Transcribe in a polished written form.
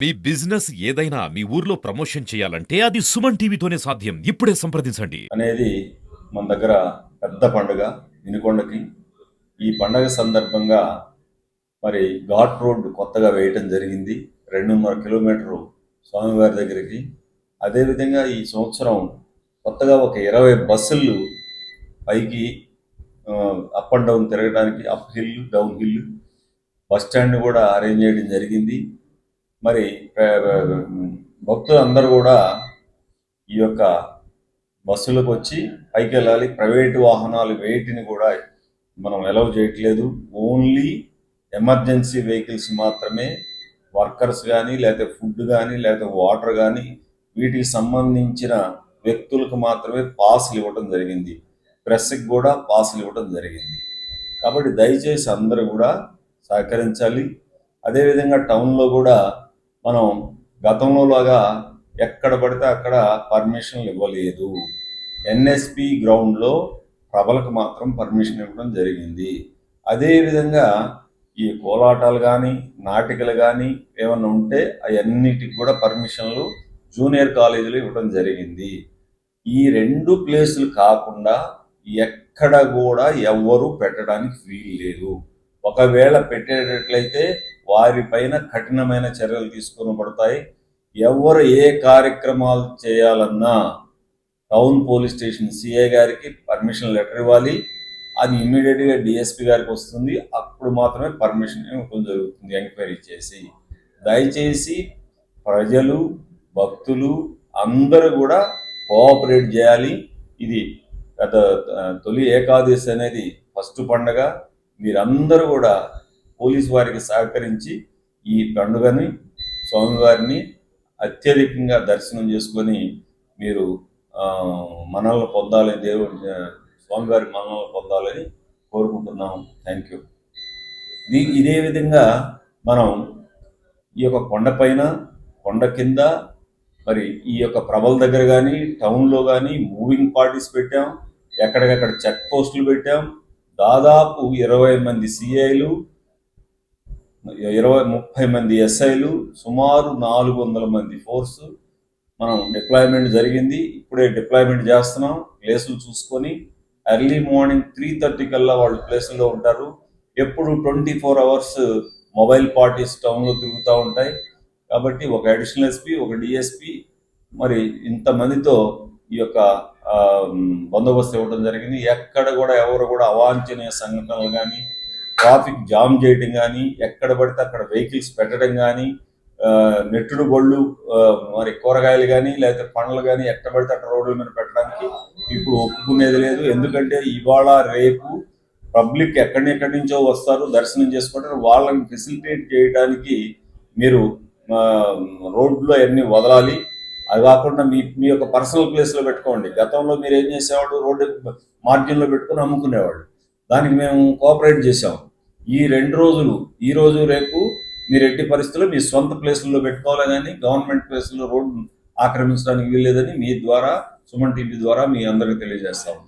మీ business ఏదైనా మీ ఊర్లో promotion చేయాలంటే అది సుమన్ టీవీతోనే సాధ్యం. ఇప్పుడే సంప్రదించండి అనేది మన దగ్గర పెద్ద పండుగ వినుకొండకి. ఈ పండగ సందర్భంగా మరి ఘాట్ రోడ్ కొత్తగా వేయటం జరిగింది, 2.5 కిలోమీటరు స్వామివారి దగ్గరికి. అదేవిధంగా ఈ సంవత్సరం కొత్తగా ఒక 20 బస్సులు పైకి అప్ అండ్ డౌన్ తిరగడానికి, up hill down hill bus stand కూడా అరేంజ్ చేయడం జరిగింది. మరి భక్తులు అందరూ కూడా ఈ యొక్క బస్సులకు వచ్చి పైకి వెళ్ళాలి. ప్రైవేటు వాహనాలు వేటిని కూడా మనం అలౌ చేయట్లేదు. ఓన్లీ ఎమర్జెన్సీ వెహికల్స్ మాత్రమే, వర్కర్స్ కానీ లేకపోతే ఫుడ్ కానీ లేకపోతే వాటర్ కానీ వీటికి సంబంధించిన వ్యక్తులకు మాత్రమే పాసులు ఇవ్వడం జరిగింది. ప్రెస్కి కూడా పాసులు ఇవ్వడం జరిగింది. కాబట్టి దయచేసి అందరూ కూడా సహకరించాలి. అదేవిధంగా టౌన్లో కూడా మనం గతంలో లాగా ఎక్కడ పడితే అక్కడ పర్మిషన్లు ఇవ్వలేదు. ఎన్ఎస్పి గ్రౌండ్లో ప్రభలకు మాత్రం పర్మిషన్ ఇవ్వడం జరిగింది. అదేవిధంగా ఈ కోలాటాలు కానీ నాటికలు కానీ ఏమన్నా ఉంటే అవన్నిటికి కూడా పర్మిషన్లు జూనియర్ కాలేజీలో ఇవ్వడం జరిగింది. ఈ 2 ప్లేసులు కాకుండా ఎక్కడ కూడా ఎవ్వరూ పెట్టడానికి వీలు లేదు. ఒకవేళ పెట్టేటట్లయితే వారిపైన కఠినమైన చర్యలు తీసుకొనబడతాయి. ఎవరు ఏ కార్యక్రమాలు చేయాలన్నా టౌన్ పోలీస్ స్టేషన్ సిఐ గారికి పర్మిషన్ లెటర్ ఇవ్వాలి. అది ఇమ్మీడియట్గా డిఎస్పి గారికి వస్తుంది. అప్పుడు మాత్రమే పర్మిషన్ ఇవ్వడం జరుగుతుంది ఎంక్వైరీ చేసి. దయచేసి ప్రజలు, భక్తులు అందరూ కూడా కోఆపరేట్ చేయాలి. ఇది గత తొలి ఏకాదశి అనేది ఫస్ట్ పండగ. మీరందరూ కూడా పోలీసు వారికి సహకరించి ఈ పండుగని, స్వామివారిని అత్యధికంగా దర్శనం చేసుకొని మీరు మనల్ని పొందాలని, దేవుడి స్వామివారి మనల్ని పొందాలని కోరుకుంటున్నాం. Thank you. ఇదే విధంగా మనం ఈ యొక్క కొండపైన, కొండ కింద, మరి ఈ యొక్క ప్రభల దగ్గర కానీ టౌన్లో కానీ మూవింగ్ పార్టీస్ పెట్టాం. ఎక్కడికక్కడ చెక్ పోస్టులు పెట్టాం. దాదాపు 20 మంది సిఐలు, 30 మంది ఎస్ఐలు, సుమారు 400 మంది ఫోర్సు మనం డిప్లాయ్మెంట్ జరిగింది. ఇప్పుడే డిప్లాయ్మెంట్ చేస్తున్నాం. ప్లేసులు చూసుకొని ఎర్లీ మార్నింగ్ 3:30 కల్లా వాళ్ళు ప్లేసుల్లో ఉంటారు. ఎప్పుడు 24 అవర్స్ మొబైల్ పార్టీస్ టౌన్లో తిరుగుతూ ఉంటాయి. కాబట్టి ఒక అడిషనల్ ఎస్పీ, ఒక డిఎస్పి, మరి ఇంతమందితో ఈ యొక్క బందోబస్తు ఇవ్వడం జరిగింది. ఎక్కడ కూడా ఎవరు కూడా అవాంఛనీయ సంఘటనలు కానీ, ట్రాఫిక్ జామ్ చేయడం కానీ, ఎక్కడ పడితే అక్కడ వెహికల్స్ పెట్టడం కానీ, నెట్టుడు బళ్ళు, మరి కూరగాయలు కానీ లేకపోతే పండ్లు కానీ ఎక్కడ పడితే అక్కడ రోడ్ల మీద పెట్టడానికి ఇప్పుడు ఒప్పుకునేది లేదు. ఎందుకంటే ఇవాళ రేపు పబ్లిక్ ఎక్కడెక్కడి నుంచో వస్తారు, దర్శనం చేసుకుంటారు. వాళ్ళని ఫెసిలిటేట్ చేయడానికి మీరు రోడ్లో అన్నీ వదలాలి. అది కాకుండా మీ యొక్క పర్సనల్ ప్లేస్లో పెట్టుకోండి. గతంలో మీరు ఏం చేసేవాడు, రోడ్డు మార్జిన్లో పెట్టుకుని అమ్ముకునేవాడు. దానికి మేము కోఆపరేట్ చేసాం. ఈ 2 రోజులు, ఈ రోజు రేపు మీరు ఎట్టి పరిస్థితుల్లో మీ సొంత ప్లేసుల్లో పెట్టుకోవాలి, కానీ గవర్నమెంట్ ప్లేసుల్లో రోడ్డు ఆక్రమించడానికి వీల్లేదని మీ ద్వారా, సుమన్ టీవీ ద్వారా మీ అందరికీ తెలియజేస్తాం.